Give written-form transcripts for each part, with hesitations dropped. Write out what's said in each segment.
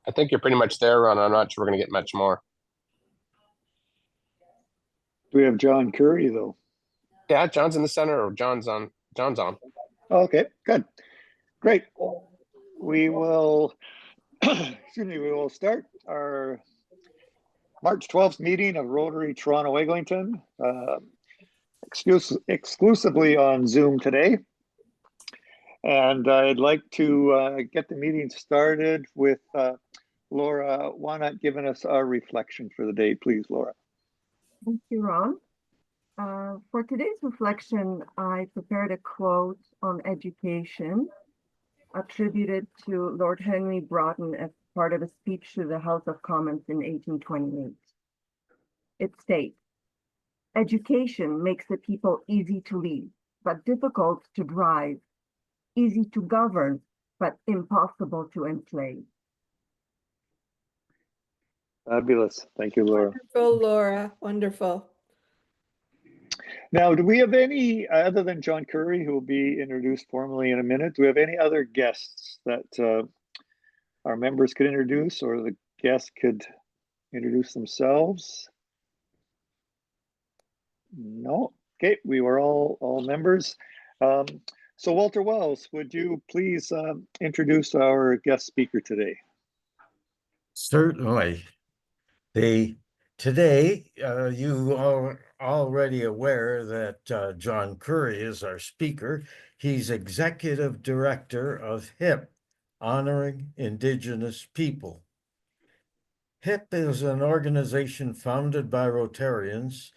I think you're pretty much there, Ron. I'm not sure we're going to get much more. Do we have John Currie though? Yeah, John's in the center, or John's on. John's on. Okay, good. Great. We will, excuse me, we will start our March 12th meeting of Rotary Toronto Eglinton, exclusively on Zoom today. And I'd like to get the meeting started with Laura Wanat giving us our reflection for the day. Please, Laura. Thank you, Ron. For today's reflection, I prepared a quote on education attributed to Lord Henry Broughton as part of a speech to the House of Commons in 1828. It states, "Education makes the people easy to lead, but difficult to drive, easy to govern, but impossible to enslave." Fabulous. Thank you, Laura. Wonderful, Laura. Wonderful. Now, do we have any, other than John Currie, who will be introduced formally in a minute, do we have any other guests that our members could introduce, or the guests could introduce themselves? No. Okay, we were all members. So Walter Wells, would you please introduce our guest speaker today? Certainly. Today, you are already aware that John Currie is our speaker. He's executive director of HIP, Honoring Indigenous People. HIP is an organization founded by Rotarians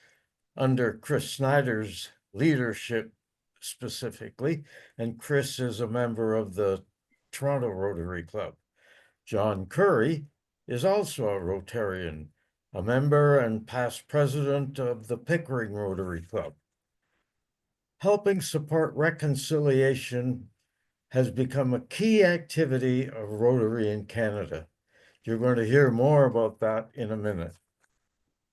under Chris Snyder's leadership specifically, and Chris is a member of the Toronto Rotary Club. John Currie is also a Rotarian, a member and past president of the Pickering Rotary Club. Helping support reconciliation has become a key activity of Rotary in Canada. You're going to hear more about that in a minute.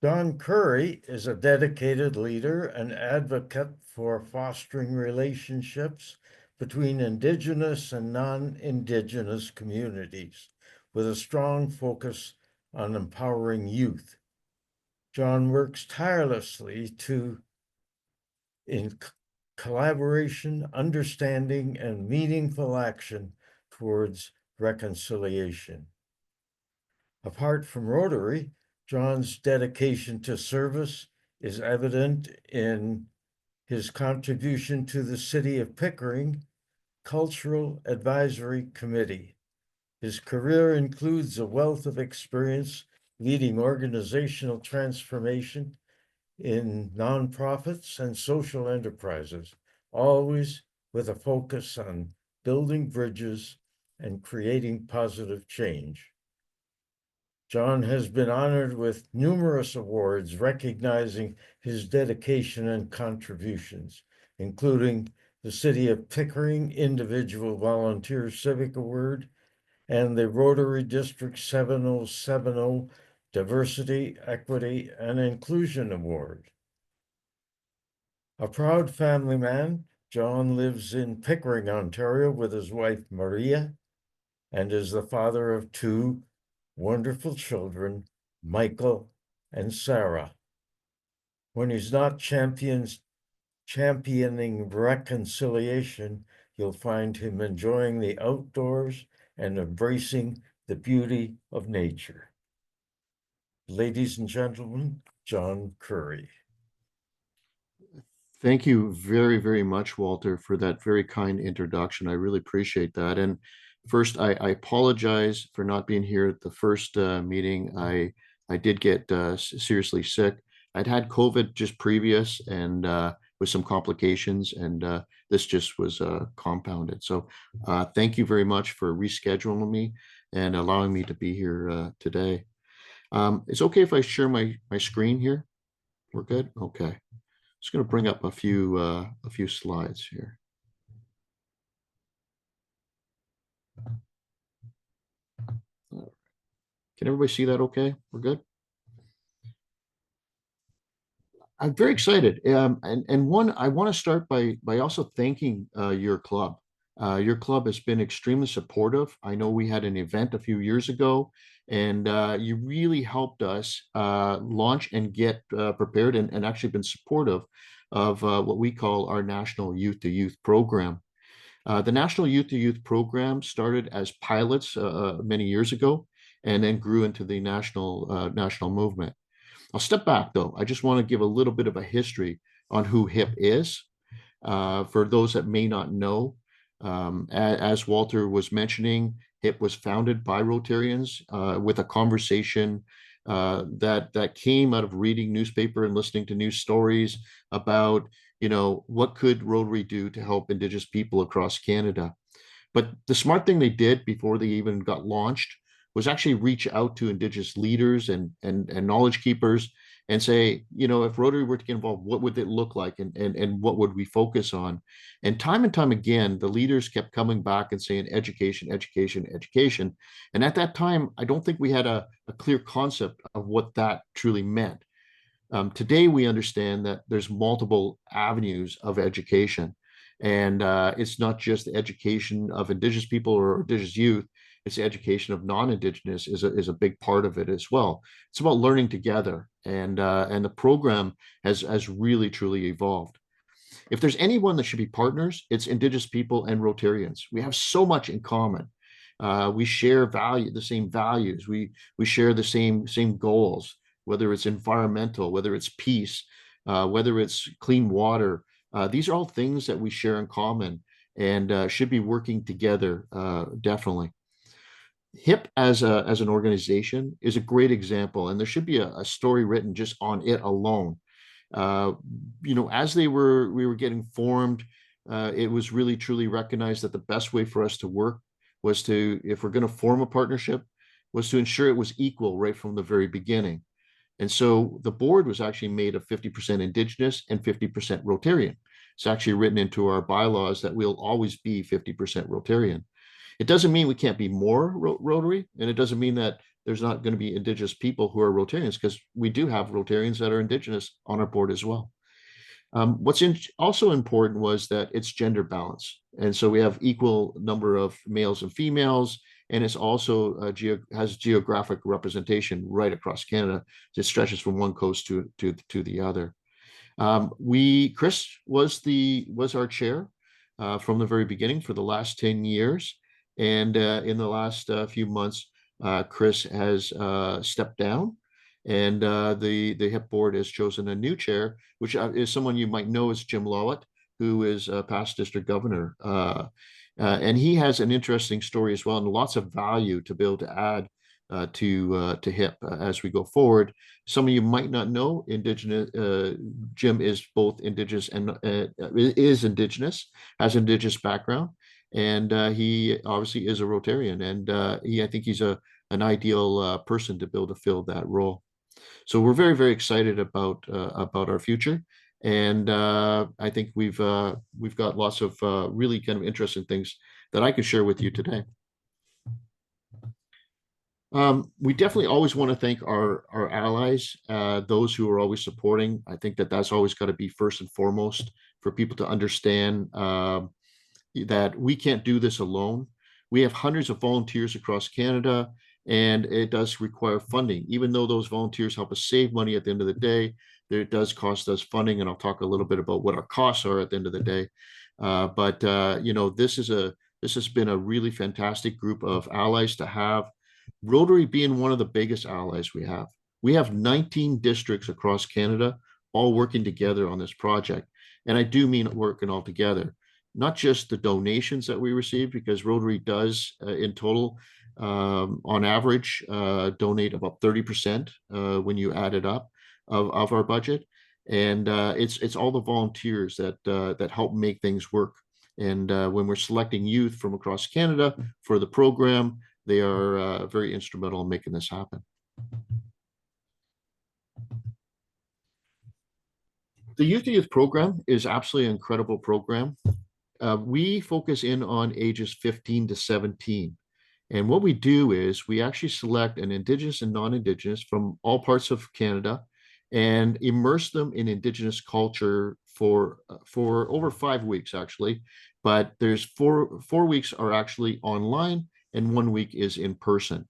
John Currie is a dedicated leader and advocate for fostering relationships between Indigenous and non-Indigenous communities, with a strong focus on empowering youth. John works tirelessly in collaboration, understanding, and meaningful action towards reconciliation. Apart from Rotary, John's dedication to service is evident in his contribution to the City of Pickering Cultural Advisory Committee. His career includes a wealth of experience leading organizational transformation in nonprofits and social enterprises, always with a focus on building bridges and creating positive change. John has been honored with numerous awards recognizing his dedication and contributions, including the City of Pickering Individual Volunteer Civic Award and the Rotary District 7070 Diversity, Equity, and Inclusion Award. A proud family man, John lives in Pickering, Ontario with his wife Maria, and is the father of two wonderful children, Michael and Sarah. When he's not championing reconciliation, you'll find him enjoying the outdoors and embracing the beauty of nature. Ladies and gentlemen, John Currie. Thank you very, very much, Walter, for that very kind introduction. I really appreciate that. And first, I apologize for not being here at the first meeting. I did get seriously sick. I'd had COVID just previous and with some complications, and this just was compounded. So thank you very much for rescheduling me and allowing me to be here today. It's okay if I share my screen here? We're good? Okay. Just going to bring up a few slides here. Can everybody see that okay? We're good? I'm very excited. And one, I want to start by also thanking your club. Your club has been extremely supportive. I know we had an event a few years ago, and you really helped us launch and get prepared and actually been supportive of what we call our National Youth to Youth program. The National Youth to Youth program started as pilots many years ago and then grew into the national movement. I'll step back though. I just want to give a little bit of a history on who HIP is. For those that may not know, as Walter was mentioning, HIP was founded by Rotarians with a conversation that came out of reading newspaper and listening to news stories about, what could Rotary do to help Indigenous people across Canada. But the smart thing they did before they even got launched was actually reach out to Indigenous leaders and knowledge keepers and say, if Rotary were to get involved, what would it look like and what would we focus on? And time again, the leaders kept coming back and saying education, education, education. And at that time, I don't think we had a clear concept of what that truly meant. Today, we understand that there's multiple avenues of education. And it's not just the education of Indigenous people or Indigenous youth, it's the education of non-Indigenous is a big part of it as well. It's about learning together, and the program has really truly evolved. If there's anyone that should be partners, it's Indigenous people and Rotarians. We have so much in common. We share the same values. We share the same goals, whether it's environmental, whether it's peace, whether it's clean water. These are all things that we share in common and should be working together, definitely. HIP as an organization is a great example, and there should be a story written just on it alone. As we were getting formed, it was really truly recognized that the best way for us to work was to, if we're going to form a partnership, was to ensure it was equal right from the very beginning. And so the board was actually made of 50% Indigenous and 50% Rotarian. It's actually written into our bylaws that we'll always be 50% Rotarian. It doesn't mean we can't be more Rotary, and it doesn't mean that there's not going to be Indigenous people who are Rotarians, because we do have Rotarians that are Indigenous on our board as well. What's also important was that it's gender balance. And so we have equal number of males and females, and it's also has geographic representation right across Canada. It stretches from one coast to the other. Chris was our chair from the very beginning for the last 10 years. And in the last few months, Chris has stepped down, and the HIP board has chosen a new chair, which is someone you might know as Jim Lowett, who is a past district governor. And he has an interesting story as well, and lots of value to be able to add to HIP as we go forward. Some of you might not know, Jim is both Indigenous and is Indigenous, has Indigenous background, and he obviously is a Rotarian, and I think he's an ideal person to be able to fill that role. So we're very, very excited about our future, and I think we've got lots of really kind of interesting things that I could share with you today. We definitely always want to thank our allies, those who are always supporting. I think that's always got to be first and foremost for people to understand that we can't do this alone. We have hundreds of volunteers across Canada, and it does require funding. Even though those volunteers help us save money at the end of the day, it does cost us funding, and I'll talk a little bit about what our costs are at the end of the day. But this has been a really fantastic group of allies to have. Rotary being one of the biggest allies we have. We have 19 districts across Canada all working together on this project. And I do mean working all together, not just the donations that we receive, because Rotary does in total, on average, donate about 30% when you add it up of our budget. And it's all the volunteers that help make things work. And when we're selecting youth from across Canada for the program, they are very instrumental in making this happen. The Youth to Youth program is absolutely an incredible program. We focus in on ages 15 to 17. And what we do is we actually select an Indigenous and non-Indigenous from all parts of Canada and immerse them in Indigenous culture for over 5 weeks, actually. but there's four weeks are actually online and 1 week is in person.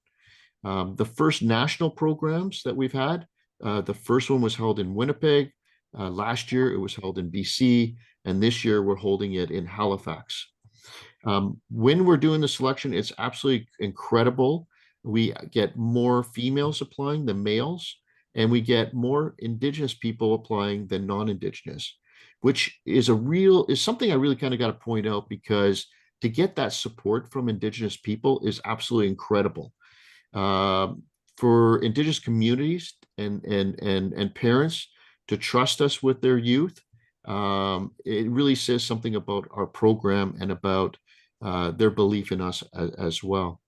The first national programs that we've had, the first one was held in Winnipeg. Last year it was held in BC, and this year we're holding it in Halifax. When we're doing the selection, it's absolutely incredible. We get more females applying than males, and we get more Indigenous people applying than non-Indigenous, which is something I really kind of got to point out, because to get that support from Indigenous people is absolutely incredible. For Indigenous communities and parents to trust us with their youth, it really says something about our program and about their belief in us as well.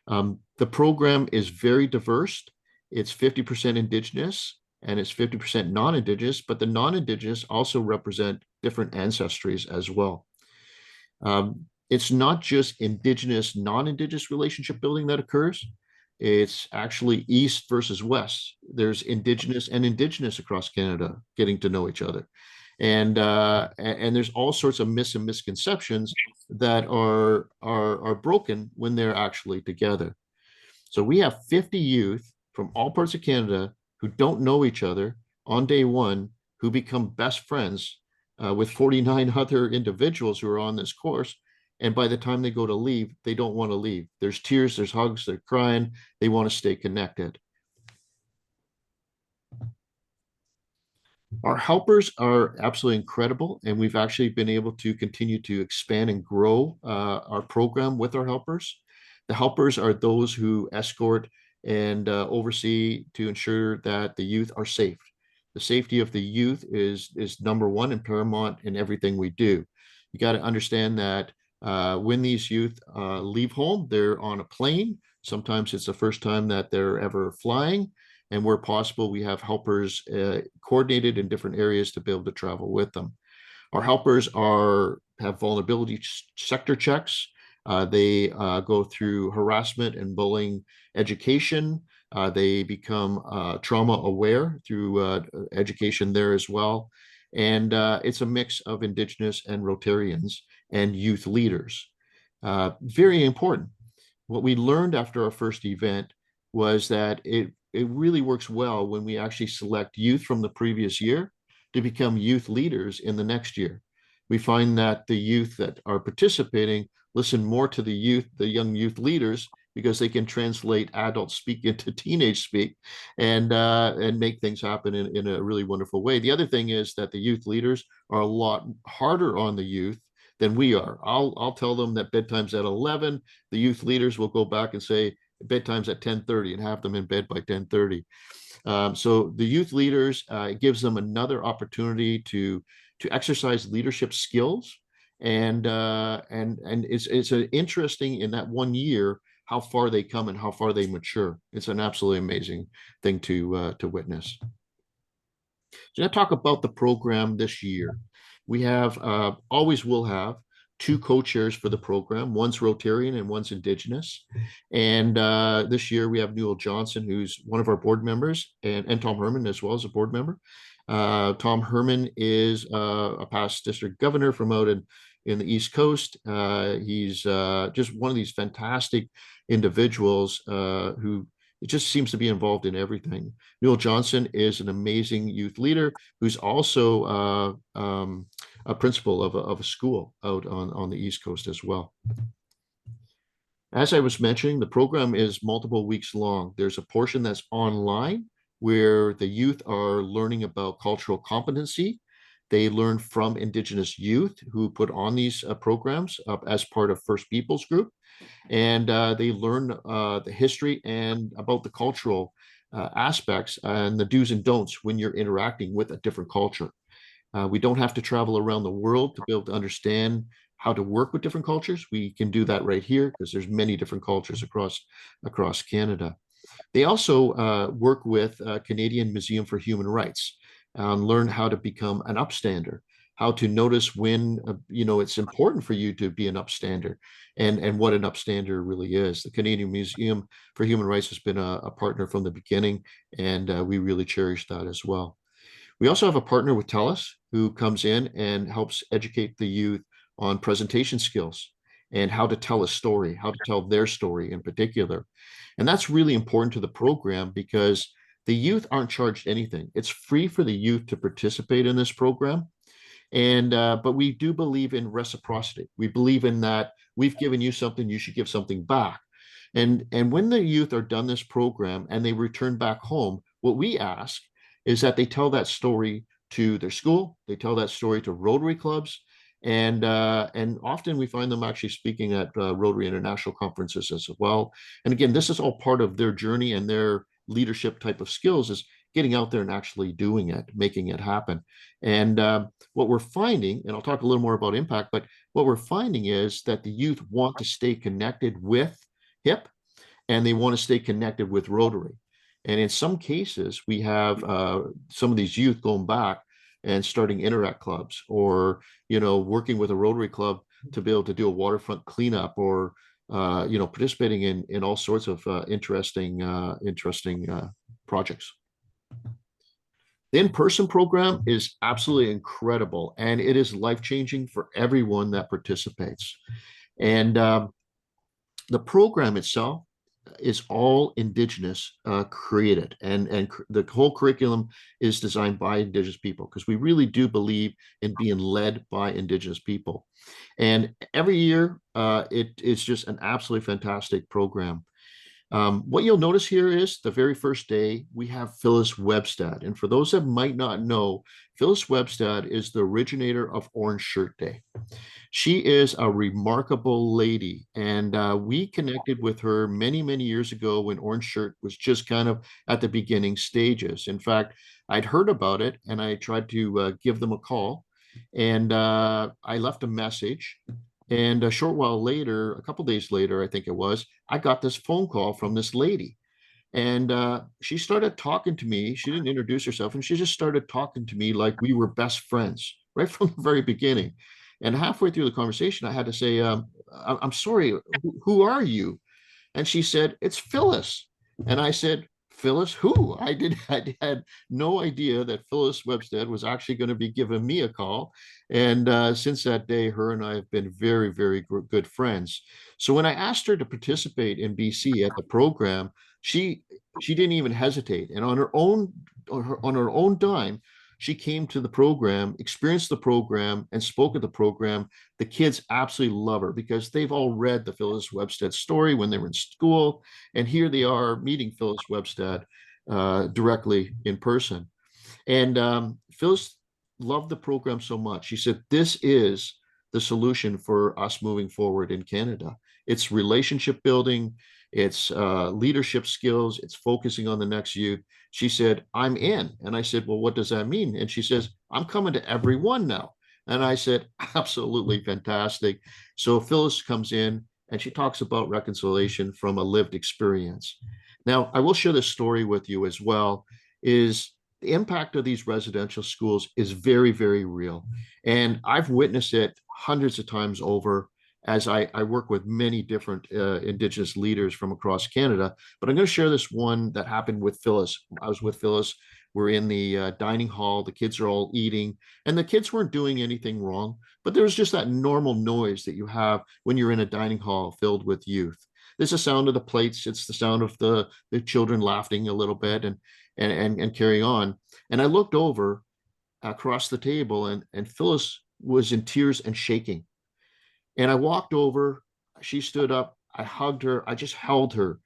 The program is very diverse. It's 50% Indigenous and it's 50% non-Indigenous, but the non-Indigenous also represent different ancestries as well. It's not just Indigenous, non-Indigenous relationship building that occurs. It's actually East versus West. There's Indigenous and Indigenous across Canada getting to know each other. And there's all sorts of myths and misconceptions that are broken when they're actually together. So we have 50 youth from all parts of Canada who don't know each other on day one, who become best friends with 49 other individuals who are on this course. And by the time they go to leave, they don't want to leave. There's tears, there's hugs, they're crying. They want to stay connected. Our helpers are absolutely incredible, and we've actually been able to continue to expand and grow our program with our helpers. The helpers are those who escort and oversee to ensure that the youth are safe. The safety of the youth is number one and paramount in everything we do. You got to understand that when these youth leave home, they're on a plane. Sometimes it's the first time that they're ever flying. And where possible, we have helpers coordinated in different areas to be able to travel with them. Our helpers have vulnerability sector checks. They go through harassment and bullying education. They become trauma aware through education there as well. And it's a mix of Indigenous and Rotarians and youth leaders. Very important. What we learned after our first event was that it really works well when we actually select youth from the previous year to become youth leaders in the next year. We find that the youth that are participating listen more to the young youth leaders, because they can translate adult speak into teenage speak and make things happen in a really wonderful way. The other thing is that the youth leaders are a lot harder on the youth than we are. I'll tell them that bedtime's at 11. The youth leaders will go back and say bedtime's at 10:30 and have them in bed by 10:30. So the youth leaders, it gives them another opportunity to exercise leadership skills, and it's interesting in that 1 year how far they come and how far they mature. It's an absolutely amazing thing to witness. So I talk about the program this year. We have always will have 2 co-chairs for the program. One's Rotarian and one's Indigenous. And this year we have Newell Johnson, who's one of our board members, and Tom Herman as well as a board member. Tom Herman is a past district governor from out in the East Coast. He's just one of these fantastic individuals who it just seems to be involved in everything. Newell Johnson is an amazing youth leader who's also a principal of a school out on the East Coast as well. As I was mentioning, the program is multiple weeks long. There's a portion that's online where the youth are learning about cultural competency. They learn from Indigenous youth who put on these programs as part of First Peoples Group. And they learn the history and about the cultural aspects and the do's and don'ts when you're interacting with a different culture. We don't have to travel around the world to be able to understand how to work with different cultures. We can do that right here because there's many different cultures across Canada. They also work with Canadian Museum for Human Rights and learn how to become an upstander, how to notice when it's important for you to be an upstander, and what an upstander really is. The Canadian Museum for Human Rights has been a partner from the beginning, and we really cherish that as well. We also have a partner with TELUS who comes in and helps educate the youth on presentation skills and how to tell a story, how to tell their story in particular. And that's really important to the program because the youth aren't charged anything. It's free for the youth to participate in this program. And but we do believe in reciprocity. We believe in that we've given you something, you should give something back. And when the youth are done this program and they return back home, what we ask is that they tell that story to their school, they tell that story to Rotary clubs, and often we find them actually speaking at Rotary International conferences as well. And again, this is all part of their journey and their leadership type of skills is getting out there and actually doing it, making it happen. And what we're finding, and I'll talk a little more about impact, but what we're finding is that the youth want to stay connected with HIP and they want to stay connected with Rotary. And in some cases, we have some of these youth going back and starting interact clubs or, working with a Rotary club to be able to do a waterfront cleanup or, participating in all sorts of interesting projects. The in-person program is absolutely incredible and it is life-changing for everyone that participates. And the program itself is all Indigenous created and the whole curriculum is designed by Indigenous people because we really do believe in being led by Indigenous people. And every year it is just an absolutely fantastic program. What you'll notice here is the very first day we have Phyllis Webstad. And for those that might not know, Phyllis Webstad is the originator of Orange Shirt Day. She is a remarkable lady. And we connected with her many, many years ago when Orange Shirt was just kind of at the beginning stages. In fact, I'd heard about it and I tried to give them a call and I left a message. And a short while later, a couple days later, I think it was, I got this phone call from this lady. And she started talking to me. She didn't introduce herself, and she just started talking to me like we were best friends right from the very beginning. And halfway through the conversation, I had to say, I'm sorry, who are you? And she said, it's Phyllis. And I said, Phyllis, who? I had no idea that Phyllis Webstead was actually going to be giving me a call. And since that day, her and I have been very, very good friends. So when I asked her to participate in BC at the program, she didn't even hesitate. And on her own dime, she came to the program, experienced the program, and spoke at the program. The kids absolutely love her because they've all read the Phyllis Webstad story when they were in school. And here they are meeting Phyllis Webstad directly in person. And Phyllis loved the program so much. She said, this is the solution for us moving forward in Canada. It's relationship building, it's leadership skills, it's focusing on the next youth. She said, I'm in. And I said, well, what does that mean? And she says, I'm coming to every one now. And I said, absolutely fantastic. So Phyllis comes in and she talks about reconciliation from a lived experience. Now, I will share this story with you as well, is the impact of these residential schools is very, very real. And I've witnessed it hundreds of times over as I work with many different Indigenous leaders from across Canada. But I'm going to share this one that happened with Phyllis. I was with Phyllis. We're in the dining hall. The kids are all eating, and the kids weren't doing anything wrong. But there was just that normal noise that you have when you're in a dining hall filled with youth. There's the sound of the plates. It's the sound of the children laughing a little bit and carrying on. And I looked over across the table, and Phyllis was in tears and shaking. And I walked over, she stood up, I hugged her, I just held her.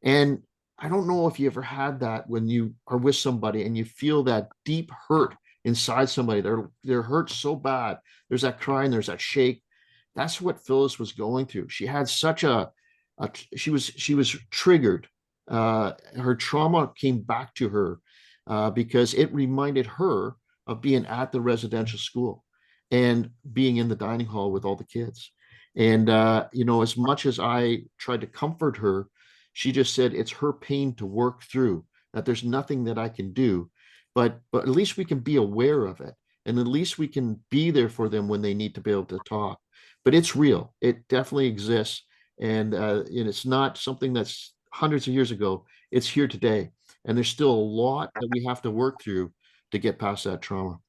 And I don't know if you ever had that when you are with somebody and you feel that deep hurt inside somebody. They're hurt so bad. There's that cry and there's that shake. That's what Phyllis was going through. She had such she was triggered. Her trauma came back to her because it reminded her of being at the residential school and being in the dining hall with all the kids. And, as much as I tried to comfort her, she just said it's her pain to work through, that there's nothing that I can do, but at least we can be aware of it. And at least we can be there for them when they need to be able to talk. But it's real. It definitely exists. And it's not something that's hundreds of years ago. It's here today. And there's still a lot that we have to work through to get past that trauma.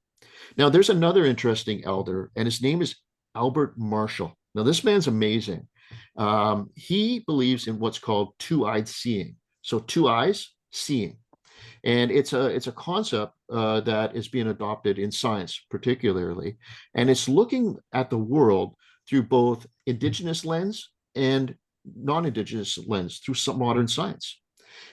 Now, there's another interesting elder, and his name is Albert Marshall. Now, this man's amazing. He believes in what's called two-eyed seeing. So two eyes, seeing. And it's a concept that is being adopted in science, particularly, and it's looking at the world through both Indigenous lens and non-Indigenous lens through some modern science.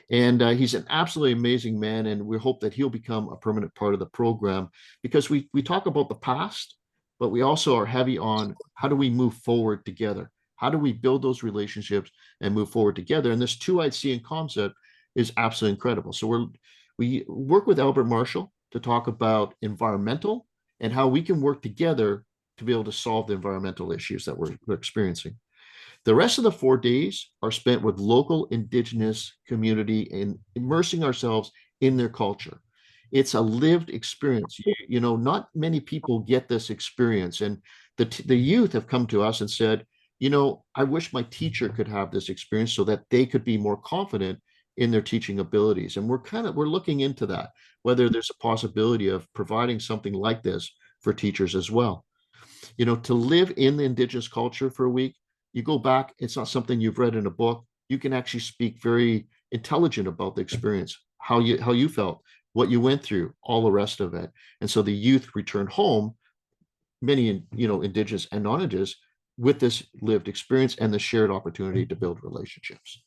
And he's an absolutely amazing man, and we hope that he'll become a permanent part of the program, because we talk about the past, but we also are heavy on how do we move forward together? How do we build those relationships and move forward together? And this two-eyed seeing concept is absolutely incredible. So we work with Albert Marshall to talk about environmental and how we can work together to be able to solve the environmental issues that we're experiencing. The rest of the 4 days are spent with local Indigenous community and immersing ourselves in their culture. It's a lived experience. You know, not many people get this experience. And the youth have come to us and said, you know, I wish my teacher could have this experience so that they could be more confident in their teaching abilities. And we're looking into that, whether there's a possibility of providing something like this for teachers as well. You know, to live in the Indigenous culture for a week, you go back, it's not something you've read in a book. You can actually speak very intelligent about the experience, how you felt, what you went through, all the rest of it. And so the youth return home, many, you know, Indigenous and non-Indigenous, with this lived experience and the shared opportunity to build relationships.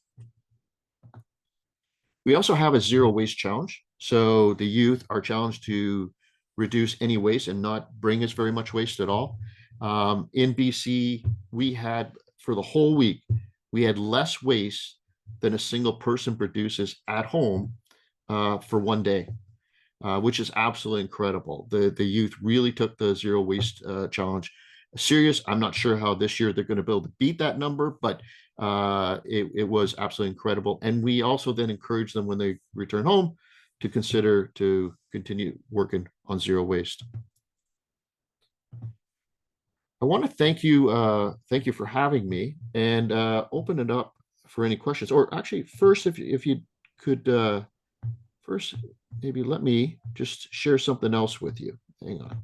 We also have a zero waste challenge. So the youth are challenged to reduce any waste and not bring us very much waste at all. In BC, we had, for the whole week, we had less waste than a single person produces at home for one day, which is absolutely incredible. The youth really took the zero waste challenge serious. I'm not sure how this year they're going to be able to beat that number, but it was absolutely incredible. And we also then encourage them when they return home to consider to continue working on zero waste. I want to thank you for having me, and open it up for any questions. Or actually, first, if you could first maybe let me just share something else with you. Hang on,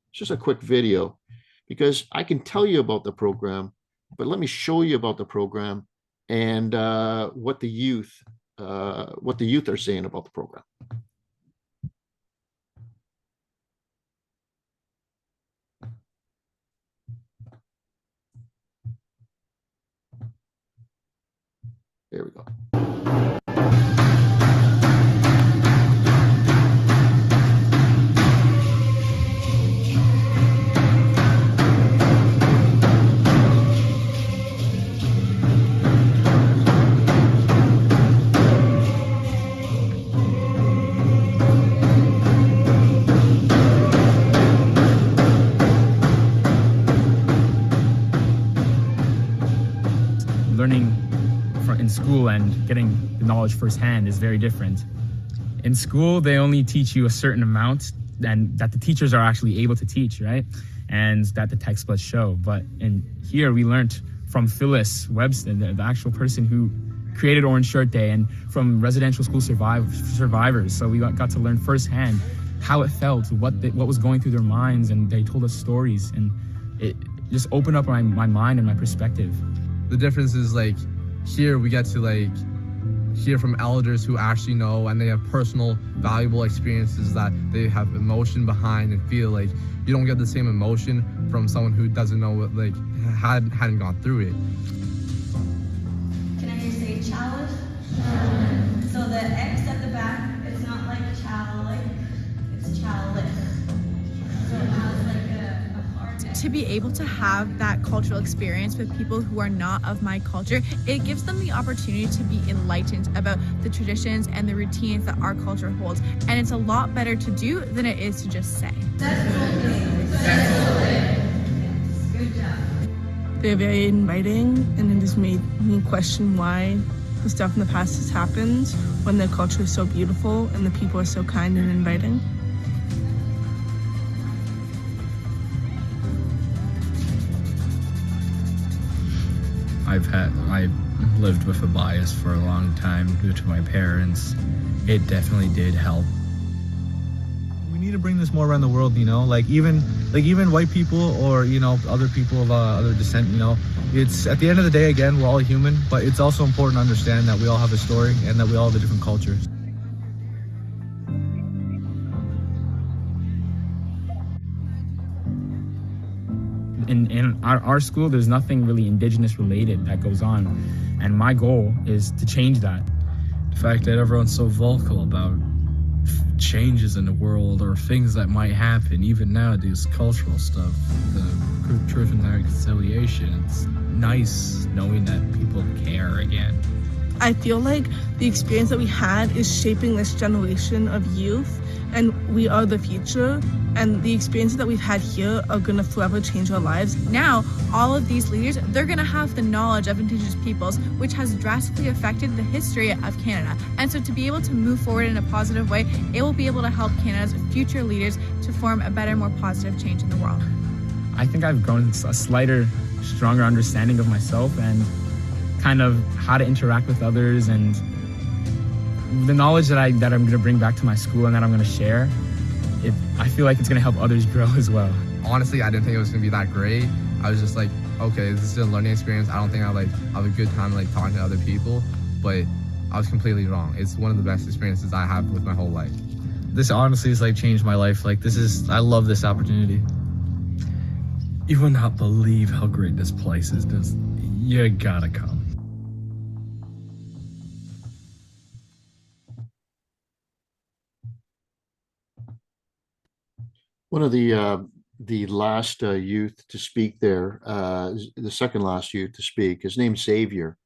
it's just a quick video, because I can tell you about the program, but let me show you about the program and what the youth are saying about the program. There we go. Learning in school and getting the knowledge firsthand is very different. In school, they only teach you a certain amount, and that the teachers are actually able to teach, right? And that the textbooks show. But in here, we learned from Phyllis Webster, the actual person who created Orange Shirt Day, and from residential school survivors. So we got to learn firsthand how it felt, what was going through their minds, and they told us stories, and it just opened up my mind and my perspective. The difference is, like, here we get to, like, hear from elders who actually know, and they have personal, valuable experiences that they have emotion behind and feel. Like, you don't get the same emotion from someone who doesn't know what, like, hadn't gone through it. Can I hear you say chalice? So the X at the back, it's not like chow, like, it's chalice. So it has like a hard X. To be able to have that cultural experience with people who are not of my culture, it gives them the opportunity to be enlightened about the traditions and the routines that our culture holds. And it's a lot better to do than it is to just say. That's okay. Good job. They're very inviting, and it has made me question why the stuff in the past has happened when the culture is so beautiful and the people are so kind and inviting. I've lived with a bias for a long time due to my parents. It definitely did help. We need need to bring this more around the world, you know, like even white people or, you know, other people of other descent, you know, it's at the end of the day, again, we're all human, but it's also important to understand that we all have a story and that we all have a different cultures. In our school, there's nothing really Indigenous related that goes on. And my goal is to change that. The fact that everyone's so vocal about changes in the world or things that might happen, even nowadays, cultural stuff, the truth and reconciliation, it's nice knowing that people care again. I feel like the experience that we had is shaping this generation of youth, and we are the future, and the experiences that we've had here are gonna forever change our lives. Now, all of these leaders, they're gonna have the knowledge of Indigenous peoples, which has drastically affected the history of Canada. And so to be able to move forward in a positive way, it will be able to help Canada's future leaders to form a better, more positive change in the world. I think I've grown a slighter, stronger understanding of myself and kind of how to interact with others, and the knowledge that I'm going to bring back to my school and that I'm going to share. I feel like it's going to help others grow as well. Honestly, I didn't think it was going to be that great. I was just like, okay, this is a learning experience. I don't think I'll have a good time talking to other people, but I was completely wrong. It's one of the best experiences I have with my whole life. This honestly has changed my life. I love this opportunity. You will not believe how great this place is. You gotta come. One of the last youth to speak there, the second last youth to speak, is named Xavier.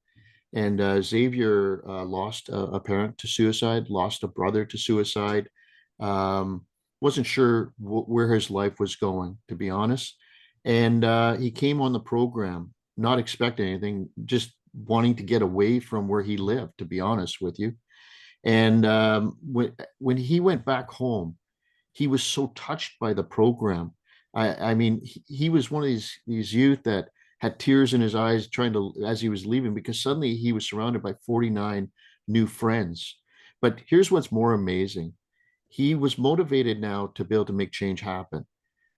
And Xavier lost a parent to suicide, lost a brother to suicide. Wasn't sure where his life was going, to be honest. And he came on the program, not expecting anything, just wanting to get away from where he lived, to be honest with you. And when he went back home, he was so touched by the program. I mean, he was one of these youth that had tears in his eyes as he was leaving, because suddenly he was surrounded by 49 new friends. But here's what's more amazing. He was motivated now to be able to make change happen.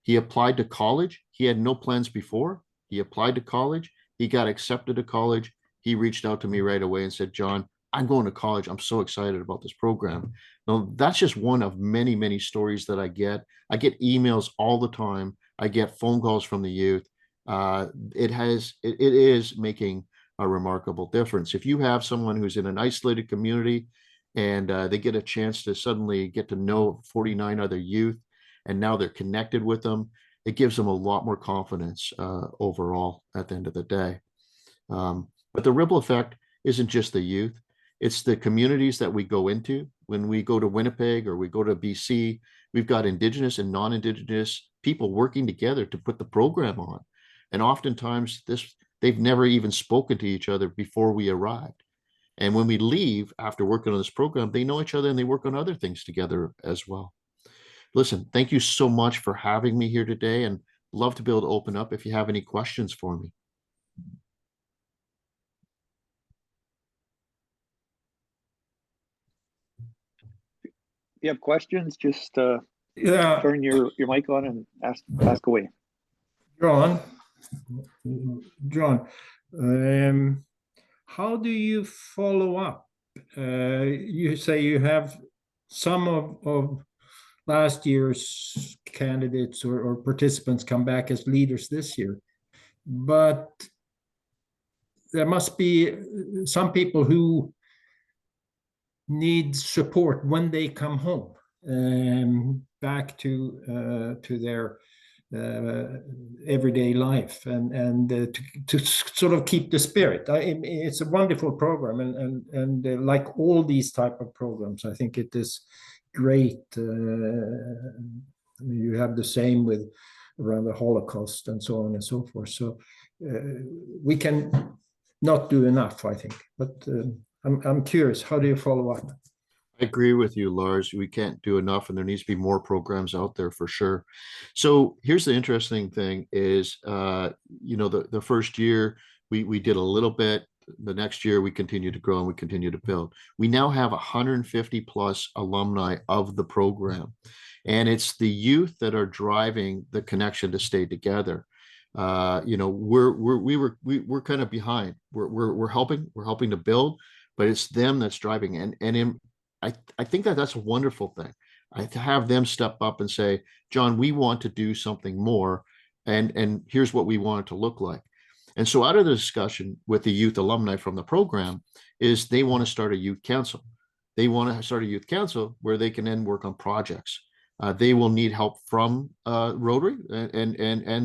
He applied to college. He had no plans before. He applied to college. He got accepted to college. He reached out to me right away and said, John, I'm going to college. I'm so excited about this program. Now, that's just one of many, many stories that I get. I get emails all the time. I get phone calls from the youth. It is making a remarkable difference. If you have someone who's in an isolated community and they get a chance to suddenly get to know 49 other youth, and now they're connected with them, it gives them a lot more confidence overall at the end of the day. But the ripple effect isn't just the youth. It's the communities that we go into. When we go to Winnipeg or we go to BC, we've got Indigenous and non-Indigenous people working together to put the program on. And oftentimes they've never even spoken to each other before we arrived. And when we leave after working on this program, they know each other and they work on other things together as well. Listen, thank you so much for having me here today, and love to be able to open up if you have any questions for me. If you have questions, just turn your mic on and ask away. John, how do you follow up? You say you have some of last year's candidates or participants come back as leaders this year, but there must be some people who need support when they come home, back to their everyday life, and to sort of keep the spirit. It's a wonderful program, and like all these type of programs, I think it is great. You have the same with around the Holocaust and so on and so forth. So we can not do enough, I think. But I'm curious, how do you follow up? I agree with you, Lars. We can't do enough, and there needs to be more programs out there for sure. So here's the interesting thing is, the first year we did a little bit. The next year we continue to grow and we continue to build. We now have 150 plus alumni of the program. And it's the youth that are driving the connection to stay together. You know, we're kind of behind. We're helping to build, but it's them that's driving. I think that that's a wonderful thing. To have them step up and say, John, we want to do something more, and here's what we want it to look like. And so out of the discussion with the youth alumni from the program is they want to start a youth council. They want to start a youth council where they can then work on projects. They will need help from Rotary and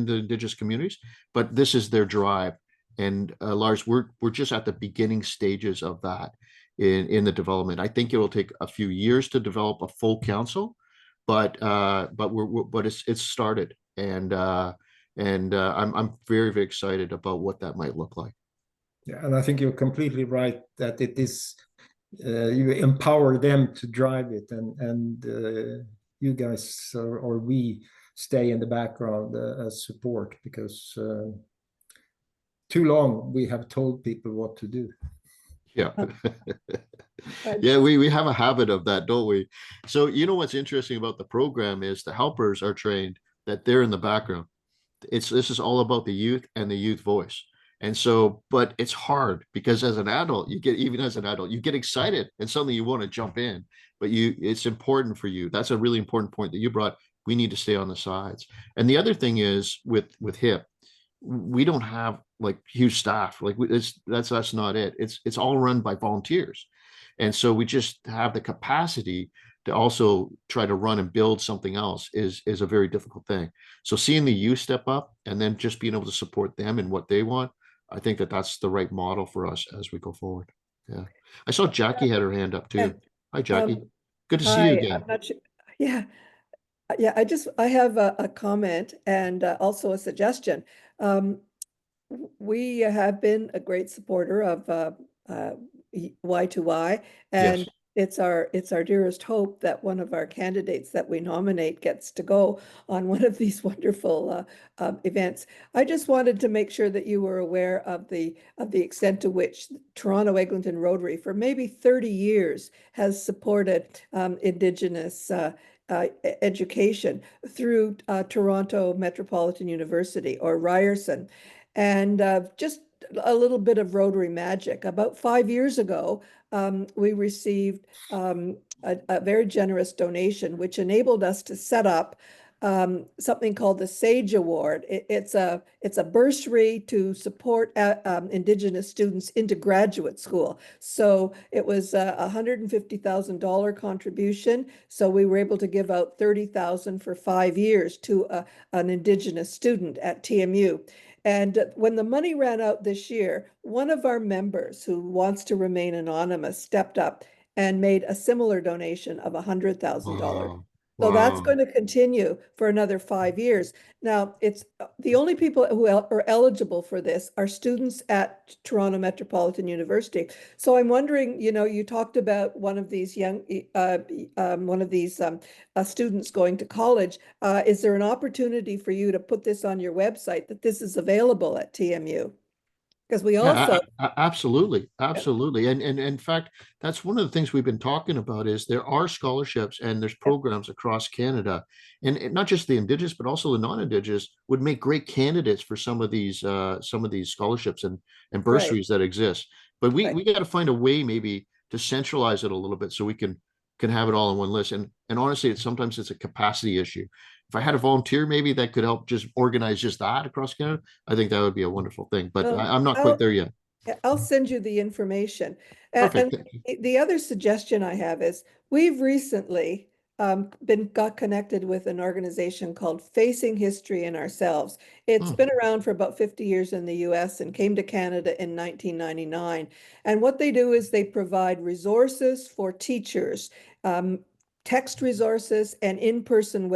the Indigenous communities, but this is their drive. And Lars, we're just at the beginning stages of that in the development. I think it will take a few years to develop a full council, but it's started, and I'm very very excited about what that might look like. Yeah, and I think you're completely right that it is you empower them to drive it, and you guys or we stay in the background as support, because too long we have told people what to do. Yeah. Yeah, we have a habit of that, don't we? So, you know, what's interesting about the program is the helpers are trained that they're in the background. This is all about the youth and the youth voice. And so, but it's hard because as an adult, even as an adult, you get excited and suddenly you want to jump in, but it's important for you. That's a really important point that you brought. We need to stay on the sides. And the other thing is with HIP, we don't have like huge staff. Like that's not it. It's all run by volunteers. And so we just have the capacity to also try to run and build something else is a very difficult thing. So seeing the youth step up and then just being able to support them and what they want, I think that that's the right model for us as we go forward. Yeah. I saw Jackie had her hand up too. Hi, Jackie. Good to see you again. I'm not sure. Yeah. Yeah, I have a comment and also a suggestion. We have been a great supporter of Y2Y, and Yes. it's our dearest hope that one of our candidates that we nominate gets to go on one of these wonderful events. I just wanted to make sure that you were aware of the extent to which Toronto Eglinton Rotary for maybe 30 years has supported Indigenous education through Toronto Metropolitan University, or Ryerson. And just a little bit of Rotary magic. About 5 years ago, we received a very generous donation, which enabled us to set up something called the SAGE Award. It's a bursary to support Indigenous students into graduate school. So it was a $150,000 contribution. So we were able to give out $30,000 for 5 years to an Indigenous student at TMU. And when the money ran out this year, one of our members who wants to remain anonymous stepped up and made a similar donation of $100,000. Wow. So that's Wow. going to continue for another 5 years. Now, it's the only people who are eligible for this are students at Toronto Metropolitan University. So I'm wondering, you talked about one of these students going to college. Is there an opportunity for you to put this on your website that this is available at TMU? Because we also Absolutely, absolutely. And in fact, that's one of the things we've been talking about is there are scholarships and there's programs across Canada, and not just the Indigenous, but also the non-Indigenous would make great candidates for some of these scholarships and bursaries that exist. But we got to find a way maybe to centralize it a little bit so we can have it all on one list. And honestly, sometimes it's a capacity issue. If I had a volunteer maybe that could help just organize just that across Canada, I think that would be a wonderful thing. But Well, I'm not quite there yet. I'll send you the information. Perfect. And the other suggestion I have is we've recently got connected with an organization called Facing History and Ourselves. It's been around for about 50 years in the US and came to Canada in 1999. And what they do is they provide resources for teachers, text resources, and in-person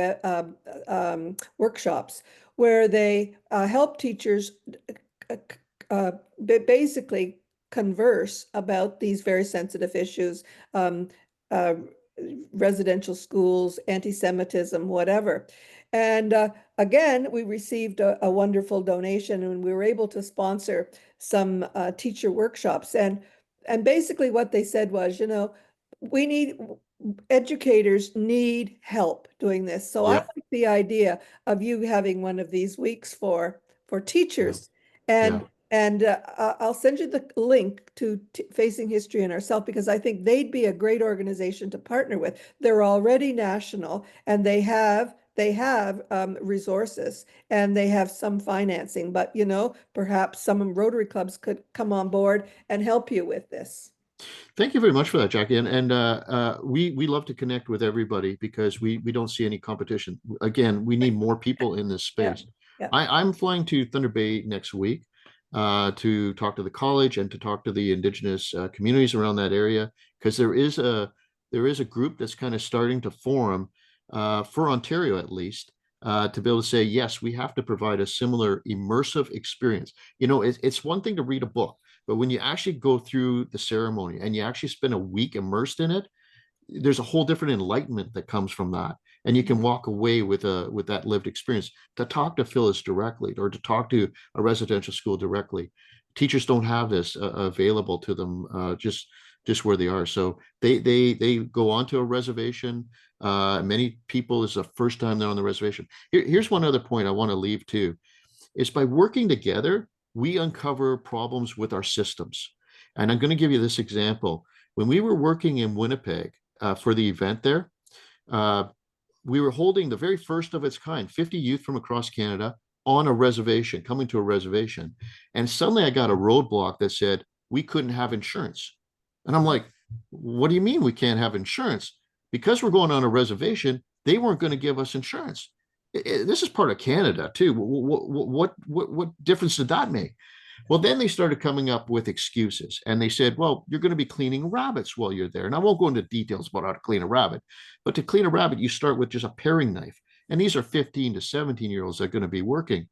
workshops where they help teachers basically converse about these very sensitive issues, residential schools, anti-Semitism, whatever. And again, we received a wonderful donation and we were able to sponsor some teacher workshops. And basically what they said was, we need educators need help doing this. So I Yep. like the idea of you having one of these weeks for teachers. Yeah. And I'll send you the link to Facing History and Ourself, because I think they'd be a great organization to partner with. They're already national, and they have resources, and they have some financing, but perhaps some Rotary clubs could come on board and help you with this. Thank you very much for that, Jackie. And we love to connect with everybody because we don't see any competition. Again, we need more people in this space. Yeah. I'm flying to Thunder Bay next week to talk to the college and to talk to the Indigenous communities around that area, because there is a group that's kind of starting to form for Ontario at least. To be able to say, yes, we have to provide a similar immersive experience. It's one thing to read a book, but when you actually go through the ceremony and you actually spend a week immersed in it, there's a whole different enlightenment that comes from that. And you can walk away with that lived experience. To talk to Phyllis directly, or to talk to a residential school directly, teachers don't have this available to them just where they are. So they go onto a reservation. Many people, is the first time they're on the reservation. Here's one other point I want to leave too, is by working together, we uncover problems with our systems. And I'm going to give you this example. When we were working in Winnipeg for the event there, we were holding the very first of its kind, 50 youth from across Canada on a reservation, coming to a reservation. And suddenly I got a roadblock that said we couldn't have insurance. And I'm like, what do you mean we can't have insurance? Because we're going on a reservation, they weren't going to give us insurance. This is part of Canada too. What difference did that make? Well, then they started coming up with excuses, and they said, well, you're going to be cleaning rabbits while you're there. And I won't go into details about how to clean a rabbit, but to clean a rabbit, you start with just a paring knife. And these are 15 to 17-year-olds that are going to be working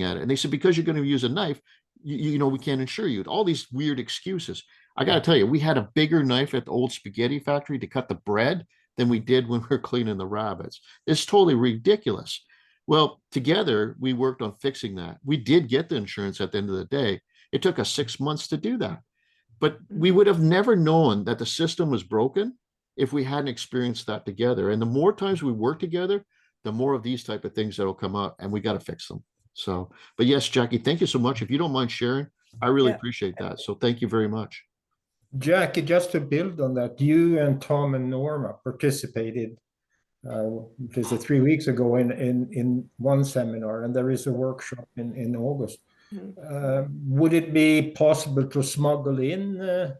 at it. And they said, because you're going to use a knife, we can't insure you. All these weird excuses. I got to tell you, we had a bigger knife at the old spaghetti factory to cut the bread than we did when we were cleaning the rabbits. It's totally ridiculous. Well, together we worked on fixing that. We did get the insurance at the end of the day. It took us 6 months to do that. But we would have never known that the system was broken if we hadn't experienced that together. And the more times we work together, the more of these type of things that'll come up, and we got to fix them. So, but yes, Jackie, thank you so much. If you don't mind sharing, I really appreciate that. So thank you very much. Jackie, just to build on that, you and Tom and Norma participated because 3 weeks ago in one seminar, and there is a workshop in August. Would it be possible to smuggle in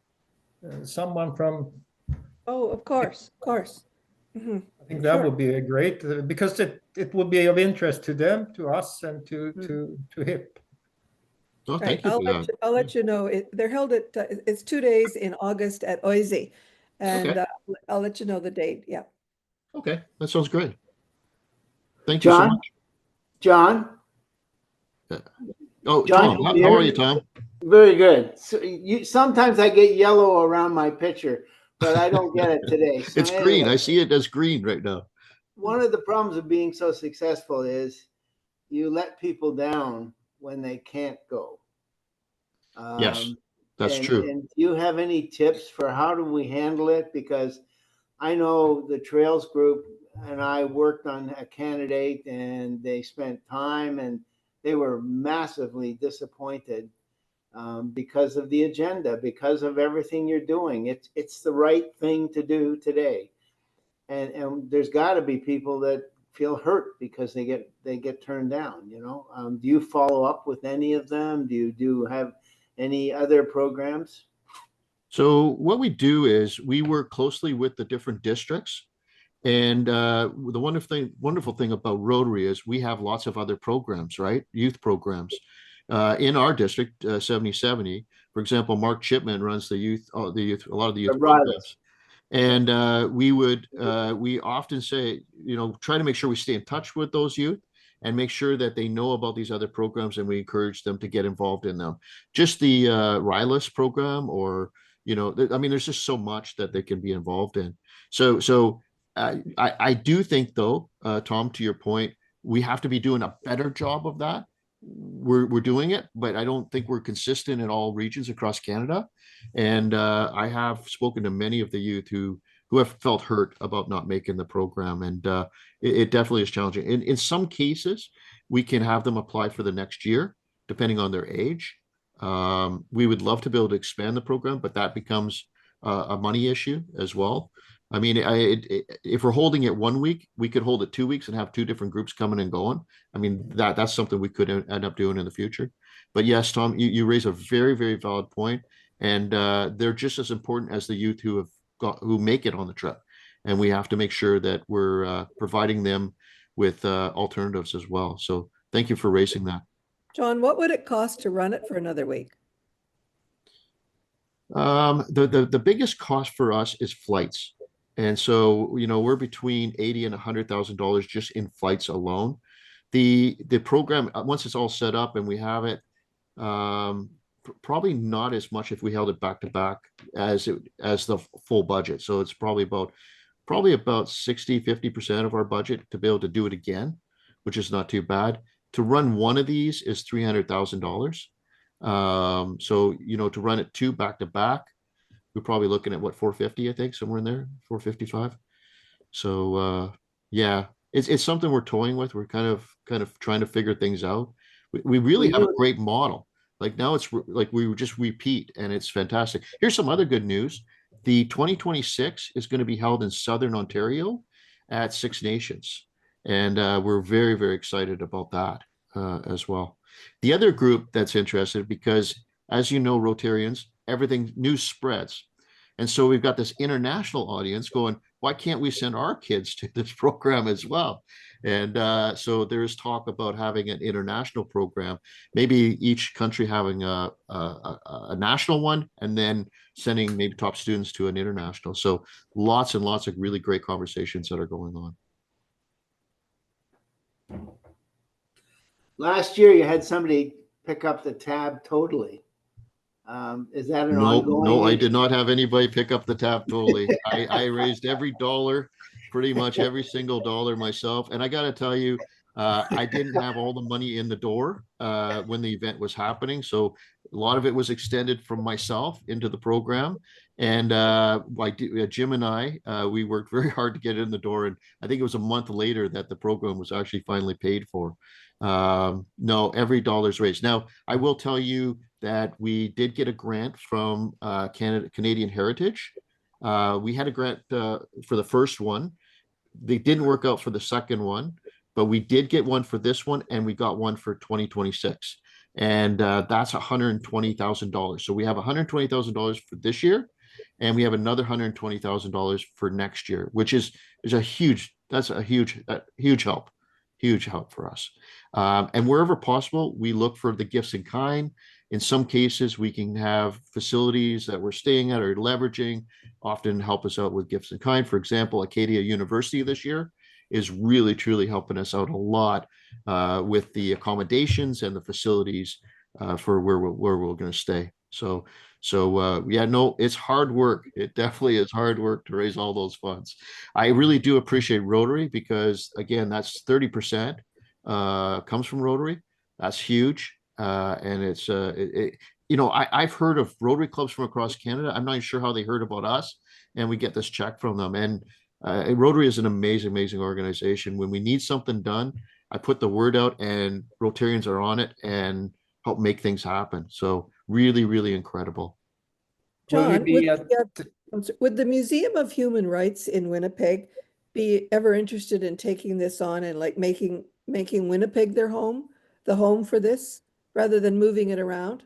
someone from? Oh, of course. I think that would be a great, because it would be of interest to them, to us, and to HIP. Oh, thank you for that. I'll let you know. They're held at it's 2 days in August at Oise, and I'll let you know the date. Yeah. Okay, that sounds great. Thank you so much. John? Oh, John, how are you, Tom? Very good. So sometimes I get yellow around my picture, but I don't get it today. So it's green. I see it as green right now. One of the problems of being so successful is you let people down when they can't go. Yes, that's true. And do you have any tips for how do we handle it? Because I know the Trails group and I worked on a candidate, and they spent time and they were massively disappointed because of the agenda, because of everything you're doing. It's the right thing to do today. And there's got to be people that feel hurt because they get turned down, Do you follow up with any of them? Do you have any other programs? So what we do is we work closely with the different districts. And the wonderful thing about Rotary is we have lots of other programs, right? Youth programs. In our district, 7070, for example, Mark Chipman runs a lot of the youth programs. And we often say, try to make sure we stay in touch with those youth and make sure that they know about these other programs, and we encourage them to get involved in them. Just the RILIS program, or, there's just so much that they can be involved in. So I do think, though, Tom, to your point, we have to be doing a better job of that. We're doing it, but I don't think we're consistent in all regions across Canada. And I have spoken to many of the youth who who have felt hurt about not making the program, and it definitely is challenging. In some cases, we can have them apply for the next year, depending on their age. We would love to be able to expand the program, but that becomes a money issue as well. I mean, if we're holding it 1 week, we could hold it 2 weeks and have two different groups coming and going. I mean, that's something we could end up doing in the future. But yes, Tom, you raise a very, very valid point, and they're just as important as the youth who make it on the trip. And we have to make sure that we're providing them with alternatives as well. So thank you for raising that. John, what would it cost to run it for another week? The biggest cost for us is flights. And so, we're between $80,000 and $100,000 just in flights alone. The program, once it's all set up and we have it, probably not as much if we held it back to back as the full budget. So it's probably about 60-50% of our budget to be able to do it again, which is not too bad. To run one of these is $300,000. So, to run it two back to back, we're probably looking at what, 450, I think, somewhere in there, 455. So yeah, it's something we're toying with. We're kind of trying to figure things out. We really have a great model. Like now it's like we just repeat, and it's fantastic. Here's some other good news. The 2026 is going to be held in Southern Ontario at Six Nations. And we're very, very excited about that as well. The other group that's interested, because as you know, Rotarians, everything news spreads. And so we've got this international audience going, why can't we send our kids to this program as well? And so there's talk about having an international program, maybe each country having a national one, and then sending maybe top students to an international. So lots and lots of really great conversations that are going on. Last year, you had somebody pick up the tab totally. Is that an ongoing? No, I did not have anybody pick up the tab totally. I raised every dollar, pretty much every single dollar myself. And I got to tell you, I didn't have all the money in the door when the event was happening. So a lot of it was extended from myself into the program. And Jim and I, we worked very hard to get it in the door. And I think it was a month later that the program was actually finally paid for. No, every dollar's raised. Now, I will tell you that we did get a grant from Canadian Heritage. We had a grant for the first one. They didn't work out for the second one, but we did get one for this one, and we got one for 2026. And that's $120,000. So we have $120,000 for this year, and we have another $120,000 for next year, which is a huge help. Huge help for us. And wherever possible, we look for the gifts in kind. In some cases, we can have facilities that we're staying at or leveraging often help us out with gifts in kind. For example, Acadia University this year is really, truly helping us out a lot with the accommodations and the facilities for where we're going to stay. So yeah, no, it's hard work. It definitely is hard work to raise all those funds. I really do appreciate Rotary because, again, that's 30% comes from Rotary. That's huge. And it's, I've heard of Rotary clubs from across Canada. I'm not sure how they heard about us, and we get this check from them. And Rotary is an amazing, amazing organization. When we need something done, I put the word out, and Rotarians are on it and help make things happen. So really, really incredible. John, would the Museum of Human Rights in Winnipeg be ever interested in taking this on and like making Winnipeg their home, the home for this, rather than moving it around?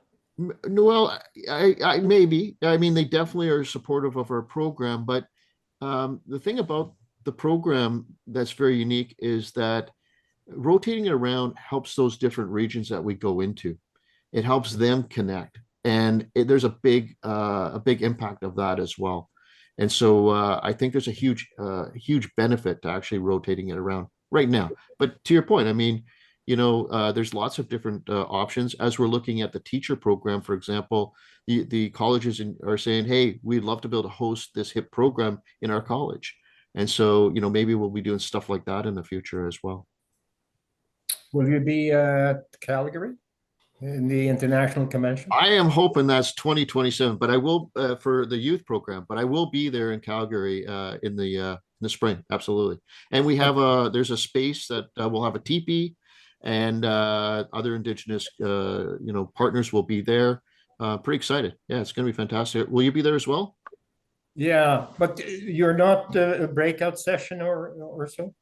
Well, I maybe. I mean, they definitely are supportive of our program, but the thing about the program that's very unique is that rotating it around helps those different regions that we go into. It helps them connect, and there's a big impact of that as well. And so I think there's a huge benefit to actually rotating it around right now. But to your point, I mean, there's lots of different options. As we're looking at the teacher program, for example, the colleges are saying, hey, we'd love to be able to host this HIP program in our college. And so, maybe we'll be doing stuff like that in the future as well. Will you be at Calgary? in the international convention? I am hoping that's 2027, but I will for the youth program. But I will be there in Calgary in the spring, absolutely. And we have there's a space that we'll have a teepee, and other Indigenous partners will be there. Pretty excited. Yeah, it's going to be fantastic. Will you be there as well? Yeah, but you're not a breakout session or so?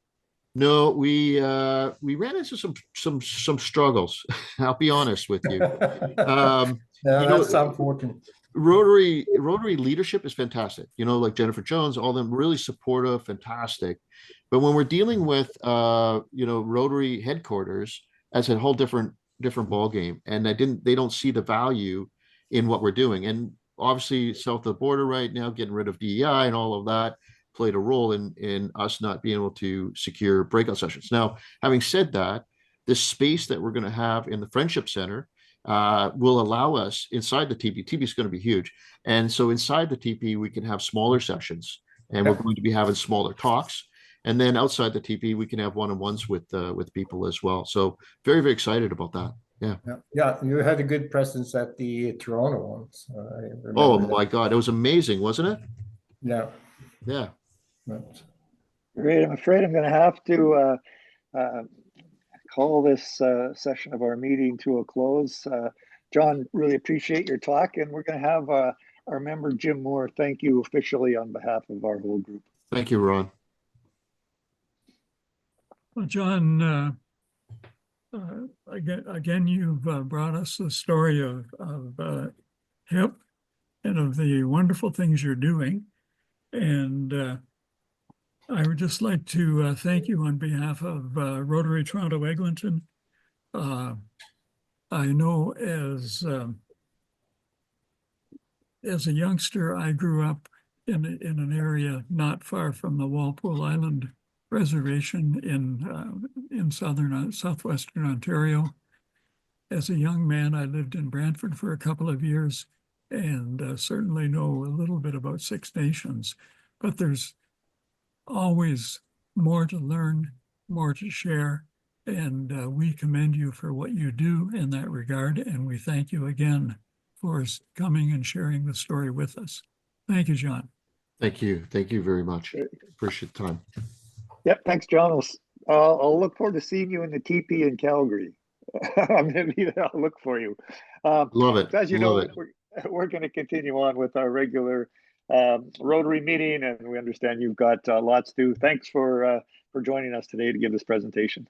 No, we ran into some struggles. I'll be honest with you. That's unfortunate. Rotary leadership is fantastic. Like Jennifer Jones, all them really supportive, fantastic. But when we're dealing with Rotary headquarters, that's a whole different ball game, and they don't see the value in what we're doing. And obviously, south of the border right now, getting rid of DEI and all of that played a role in us not being able to secure breakout sessions. Now, having said that, this space that we're going to have in the Friendship Center will allow us inside the TP. TP is going to be huge. And so inside the TP, we can have smaller sessions, and we're going to be having smaller talks. And then outside the TP, we can have one-on-ones with people as well. So very, very excited about that. Yeah. You had a good presence at the Toronto ones. Oh my God, it was amazing, wasn't it? Yeah. Great. I'm afraid I'm going to have to call this session of our meeting to a close. John, really appreciate your talk, and we're going to have our member Jim Moore thank you officially on behalf of our whole group. Thank you, Ron. Well, John, again, you've brought us the story of HIP and of the wonderful things you're doing. And I would just like to thank you on behalf of Rotary Toronto Eglinton. I know as a youngster, I grew up in an area not far from the Walpole Island Reservation in southwestern Ontario. As a young man, I lived in Brantford for a couple of years, and certainly know a little bit about Six Nations, but there's always more to learn, more to share, and we commend you for what you do in that regard, and we thank you again for coming and sharing the story with us. Thank you, John. Thank you. Thank you very much. Appreciate the time. Yep, thanks, John. I'll look forward to seeing you in the TP in Calgary. I'm going to be there. I'll look for you. Love it. As you Love know, it. we're going to continue on with our regular Rotary meeting, and we understand you've got lots to do. Thanks for joining us today to give this presentation.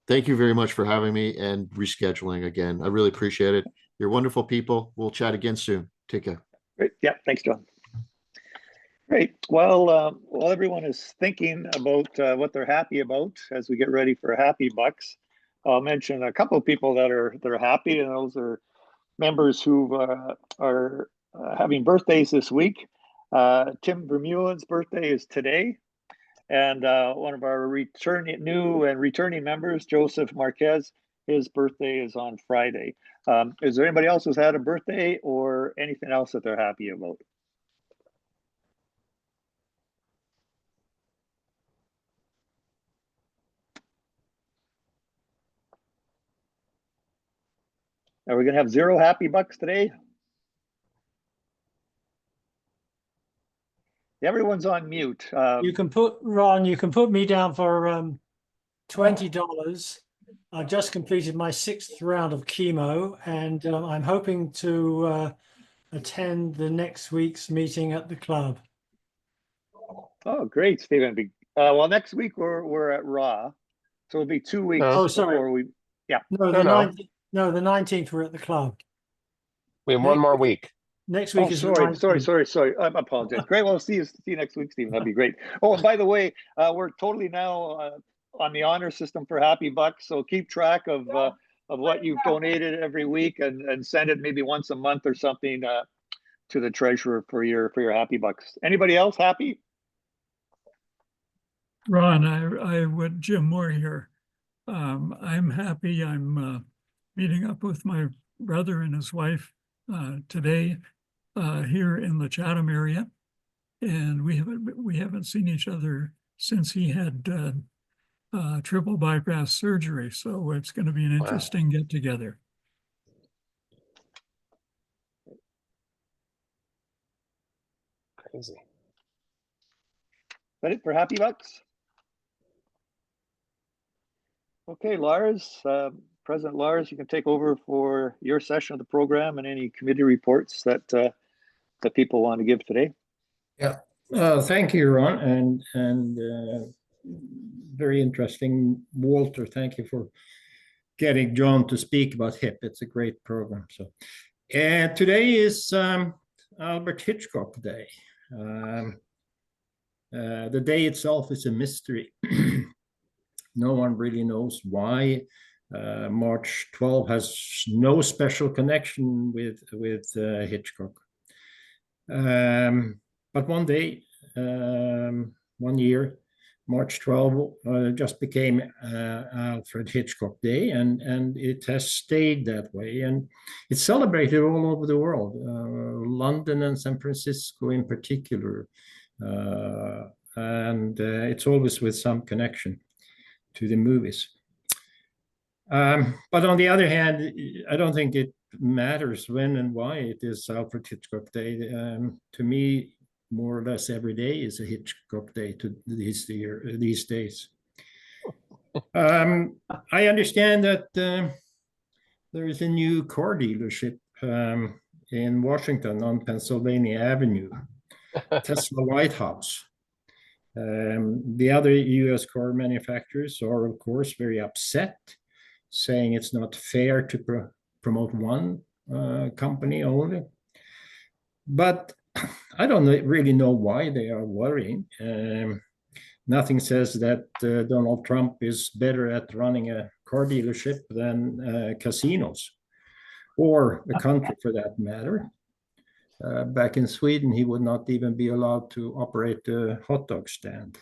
Thank you very much for having me and rescheduling again. I really appreciate it. You're wonderful people. We'll chat again soon. Take care. Great. Yeah, thanks, John. Great. Well, while everyone is thinking about what they're happy about as we get ready for Happy Bucks, I'll mention a couple of people that are happy, and those are members who are having birthdays this week. Tim Vermeulen's birthday is today, and one of our returning members, Joseph Marquez, his birthday is on Friday. Is there anybody else who's had a birthday or anything else that they're happy about? Are we going to have 0 Happy Bucks today? Everyone's on mute. You can put, Ron, you can put me down for $20. I just completed my 6th round of chemo, and I'm hoping to attend the next week's meeting at the club. Oh, great, Stephen. Well, next week we're at Raw, so it'll be 2 weeks. Oh, sorry. Before we, yeah. No, the 19th. No, the 19th we're at the club. We have one more week. Next week is sorry. I apologize. Great. Well, see you next week, Stephen. That'd be great. Oh, and by the way, we're totally now on the honor system for Happy Bucks. So keep track of what you've donated every week and send it maybe once a month or something to the treasurer for your Happy Bucks. Anybody else happy? Ron, I would, Jim Moore here. I'm happy. I'm meeting up with my brother and his wife today here in the Chatham area, and we haven't seen each other since he had triple bypass surgery. So it's going to be an interesting get together. Busy. That it for Happy Bucks? Okay, Lars, President Lars, you can take over for your session of the program and any committee reports that that people want to give today. Yeah, thank you, Ron, and very interesting, Walter. Thank you for getting John to speak about HIP. It's a great program. So, and today is Albert Hitchcock Day. The day itself is a mystery. No one really knows why. March 12 has no special connection with Hitchcock. But one day, 1 year, March 12 just became Alfred Hitchcock Day, and it has stayed that way. And it's celebrated all over the world, London and San Francisco in particular. And it's always with some connection to the movies. But on the other hand, I don't think it matters when and why it is Alfred Hitchcock Day. To me, more or less every day is a Hitchcock Day to these days. I understand that there is a new car dealership in Washington on Pennsylvania Avenue, Tesla White House. The other US car manufacturers are, of course, very upset, saying it's not fair to promote one company only. But I don't really know why they are worrying. Nothing says that Donald Trump is better at running a car dealership than casinos, or the country for that matter. Back in Sweden, he would not even be allowed to operate a hot dog stand.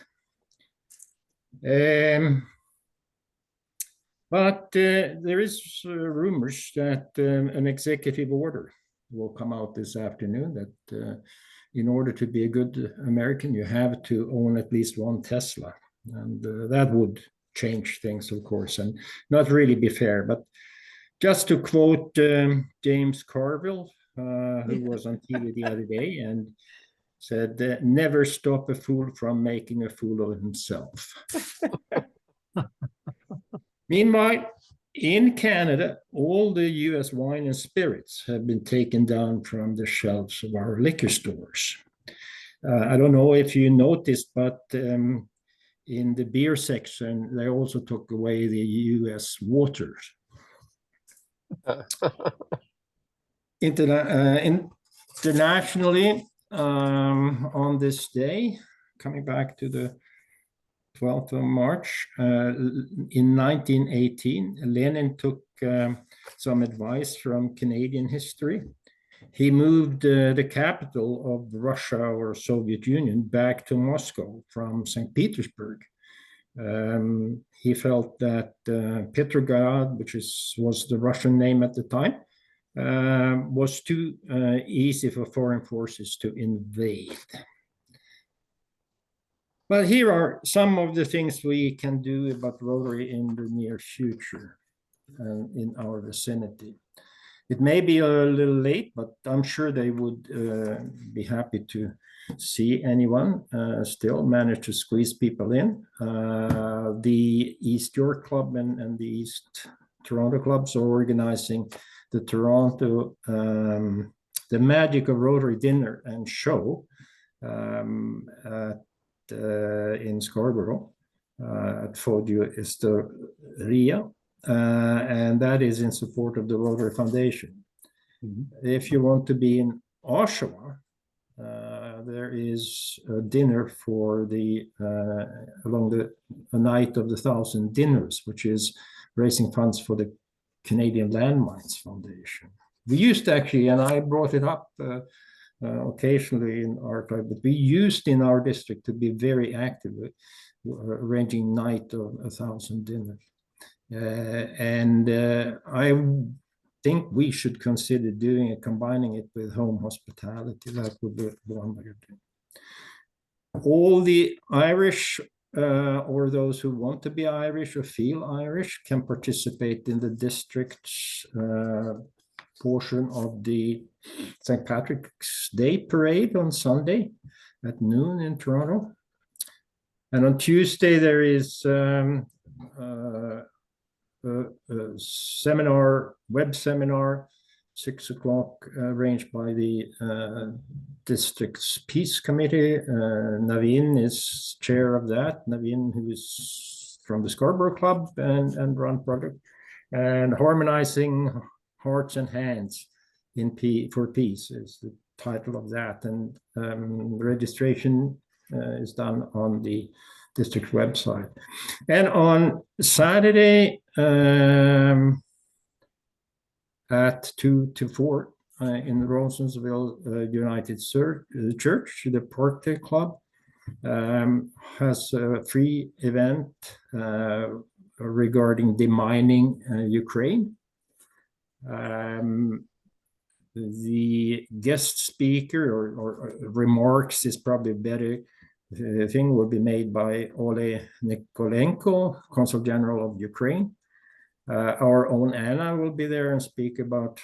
But there is rumors that an executive order will come out this afternoon that in order to be a good American, you have to own at least one Tesla. And that would change things, of course, and not really be fair. But just to quote James Carville, who was on TV the other day and said, never stop a fool from making a fool of himself. Meanwhile, in Canada, all the US wine and spirits have been taken down from the shelves of our liquor stores. I don't know if you noticed, but in the beer section, they also took away the US waters. Internationally, on this day, coming back to the 12th of March, in 1918, Lenin took some advice from Canadian history. He moved the capital of Russia or Soviet Union back to Moscow from St. Petersburg. He felt that Petrograd, which was the Russian name at the time, was too easy for foreign forces to invade. But here are some of the things we can do about Rotary in the near future in our vicinity. It may be a little late, but I'm sure they would be happy to see anyone still manage to squeeze people in. The East York Club and the East Toronto clubs are organizing the Toronto, the Magic of Rotary dinner and show in Scarborough at Fodio Esteria, and that is in support of the Rotary Foundation. Mm-hmm. If you want to be in Oshawa, there is a dinner for the along the night of the 1,000 dinners, which is raising funds for the Canadian Landmines Foundation. We used to actually, and I brought it up occasionally in archive, but we used in our district to be very active, arranging night of 1,000 dinners. I think we should consider doing it, combining it with home hospitality. That would be one way of doing it. All the Irish or those who want to be Irish or feel Irish can participate in the district's portion of the St. Patrick's Day parade on Sunday. at noon in Toronto. And on Tuesday, there is a seminar, web seminar, 6 o'clock, arranged by the district's peace committee. Naveen is chair of that. Naveen, who is from the Scarborough Club and run project, and harmonizing hearts and hands for peace is the title of that. And registration is done on the district website. And on Saturday, at 2 to 4 in the Rosensville United Church, the Parkdale Club has a free event regarding demining Ukraine. The guest speaker or remarks is probably better thing will be made by Ole Nikolenko, Consul General of Ukraine. Our own Anna will be there and speak about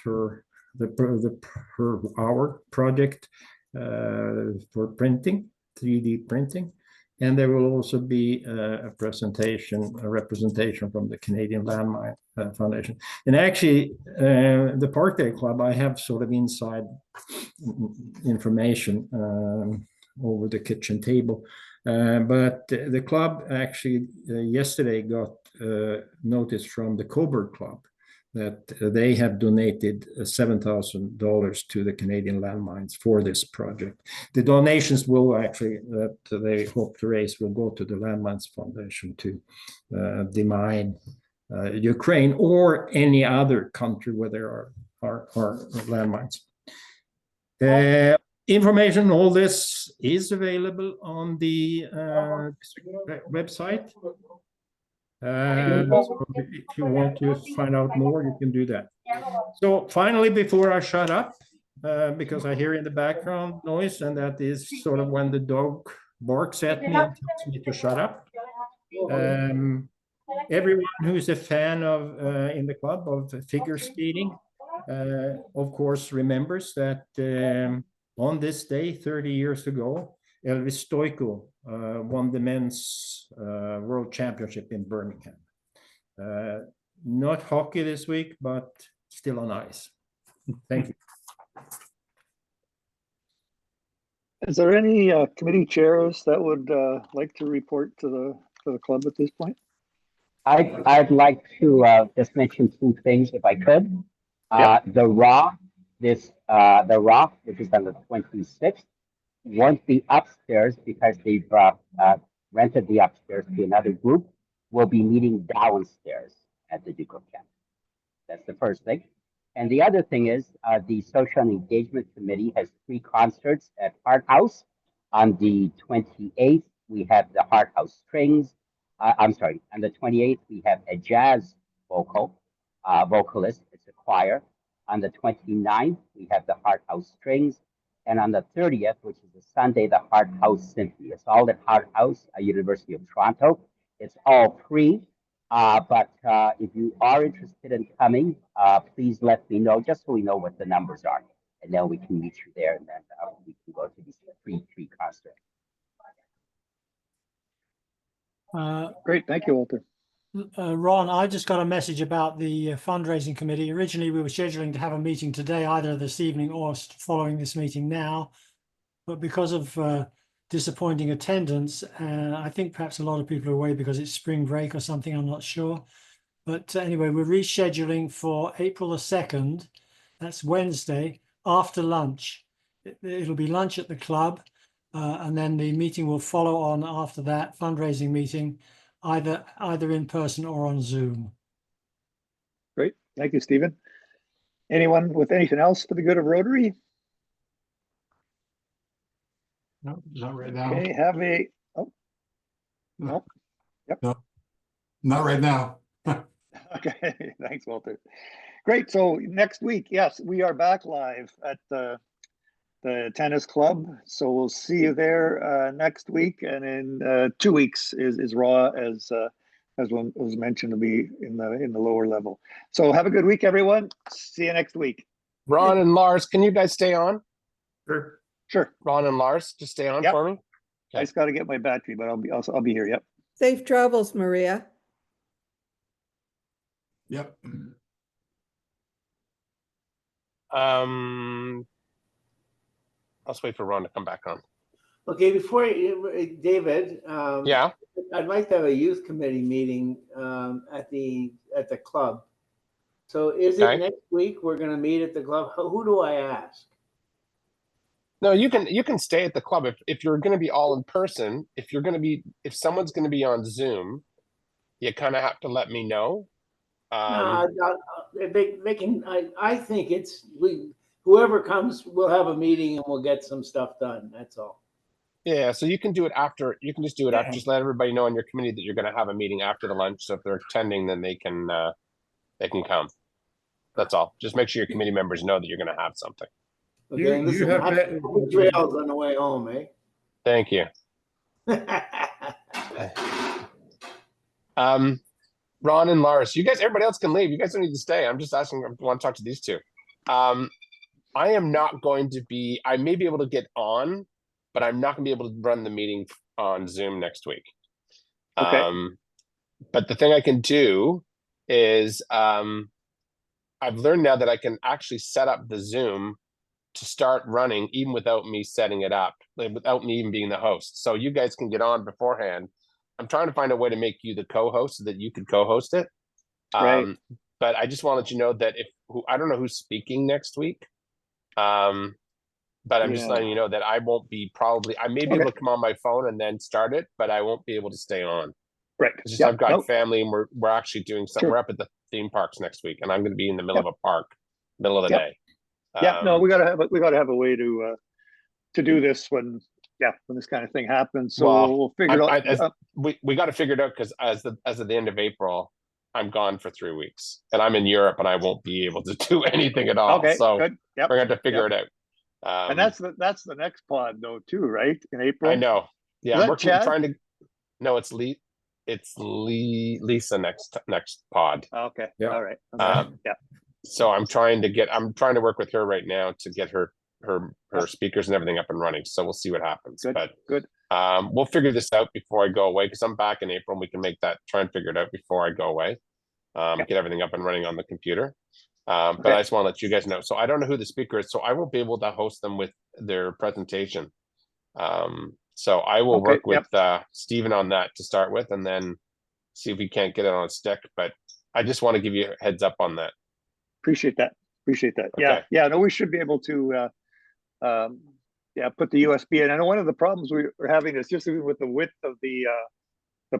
our project for printing, 3D printing. And there will also be a representation from the Canadian Landmine Foundation. And actually, the Parkdale Club, I have sort of inside information over the kitchen table. But the club actually yesterday got notice from the Coburg Club that they have donated $7,000 to the Canadian Landmines for this project. The donations will actually, that they hope to raise, will go to the Landmines Foundation to demine Ukraine or any other country where there are landmines. Information on all this is available on the website. So if you want to find out more, you can do that. So finally, before I shut up, because I hear in the background noise, and that is sort of when the dog barks at me and tells me to shut up. Everyone who's a fan of in the club of figure skating, of course, remembers that on this day 30 years ago, Elvis Stoico won the men's world championship in Birmingham. Not hockey this week, but still on ice. Thank you. Is there any committee chairs that would like to report to the club at this point? I'd like to just mention 2 things if I could. The Raw, which is on the 26th, won't be upstairs because they've rented the upstairs to another group. We'll be meeting downstairs at the Duke of Kent. That's the first thing. And the other thing is the Social and Engagement Committee has 3 concerts at Hart House. On the 28th, we have the Hart House Strings. On the 28th, we have a jazz vocalist. It's a choir. On the 29th, we have the Hart House Strings. And on the 30th, which is a Sunday, the Hart House Symphony. It's all at Hart House, University of Toronto. It's all free. But if you are interested in coming, please let me know, just so we know what the numbers are. And then we can meet you there, and then we can go to these free concerts. Great, thank you, Walter. Ron, I just got a message about the fundraising committee. Originally, we were scheduling to have a meeting today, either this evening or following this meeting now. But because of disappointing attendance, I think perhaps a lot of people are away because it's spring break or something, I'm not sure. But anyway, we're rescheduling for April the 2nd. That's Wednesday, after lunch. It'll be lunch at the club. And then the meeting will follow on after that fundraising meeting, either in person or on Zoom. Great, thank you, Stephen. Anyone with anything else for the good of Rotary? No, not right now. Okay, no. Yep. No, not right now. Okay, thanks, Walter. Great, so next week, yes, we are back live at the tennis club. So we'll see you there next week, and in 2 weeks is Raw, as was mentioned, to be in the lower level. So have a good week, everyone. See you next week. Ron and Lars, can you guys stay on? Sure. Sure. Ron and Lars, just stay on Yep. for me. I just got to get my battery, but I'll be here. Yep. Safe travels, Maria. Yep. Let's wait for Ron to come back on. Okay, before David, Yeah. I'd like to have a youth committee meeting at the club. So is it Okay. next week we're going to meet at the club? Who do I ask? No, you can stay at the club if you're going to be all in person. If someone's going to be on Zoom, you kind of have to let me know. They can. I think whoever comes, we'll have a meeting and we'll get some stuff done. That's all. Yeah, so you can do it after. You can just do it after. Just let everybody know in your committee that you're going to have a meeting after the lunch. So if they're attending, then they can come. That's all. Just make sure your committee members know that you're going to have something. Okay, You have trails on the way home, eh? Thank you. Ron and Lars, you guys, everybody else can leave. You guys don't need to stay. I'm just asking. I want to talk to these two. I am not going to be. I may be able to get on, but I'm not going to be able to run the meeting on Zoom next week. Okay. But the thing I can do is, I've learned now that I can actually set up the Zoom to start running even without me setting it up, like without me even being the host. So you guys can get on beforehand. I'm trying to find a way to make you the co-host so that you could co-host it. Right. But I just want to let you know that I don't know who's speaking next week. But I'm just letting you know that I won't be I may be able to come on my phone and then start it, but I won't be able to stay on. Right. It's just I've got family and we're actually doing something. We're up at the theme parks next week and I'm going to be in the middle of a park, middle of the day. No, we gotta have a way to do this when this kind of thing happens. So we'll figure it out. We got to figure it out because as of the end of April, I'm gone for 3 weeks and I'm in Europe and I won't be able to do anything at all. Okay, so good. Yep. we're going to figure it out. And that's the next pod though too, right? In April. I know. Yeah, Is we're that trying to. No, it's Lisa next pod. Okay. Yeah. All right. Okay. So I'm trying to work with her right now to get her speakers and everything up and running. So we'll see what happens. Good. We'll figure this out before I go away because I'm back in April. And we can try and figure it out before I go away. Get everything up and running on the computer. But I just want to let you guys know. So I don't know who the speaker is, so I won't be able to host them with their presentation. So I will work with Stephen on that to start with, and then see if we can't get it on a stick. But I just want to give you a heads up on that. Appreciate that. Okay. Yeah. No, we should be able to put the USB in. I know one of the problems we're having is just with the width of the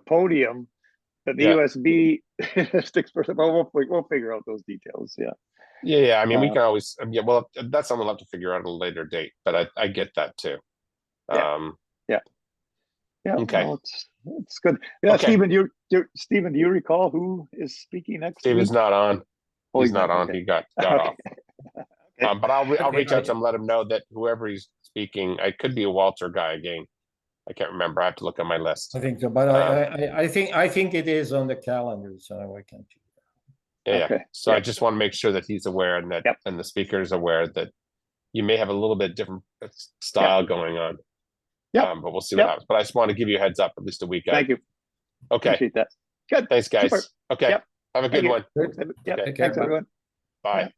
podium that the USB sticks for. Well, we'll figure out those details. Yeah. I mean, we can always. Well, that's something we'll have to figure out at a later date. But I get that too. Yeah. Okay. No, it's good. Yeah, Okay. Stephen, do you recall who is speaking next? Steven's not on. He's not on. Okay. He got off. But I'll reach out to him, let him know that whoever he's speaking, I could be a Walter guy again. I can't remember. I have to look at my list. I think so, but I think it is on the calendar, so I can. Yeah. Okay. So I just want to make sure that he's aware and that and the speaker is aware that you may have a little bit different style going on. But we'll see what happens. But I just want to give you a heads up at least a week out. Thank you. Okay. Appreciate that. Good. Thanks, guys. Super. Okay. Have a good one. Yeah. Okay. Thanks, everyone. Bye.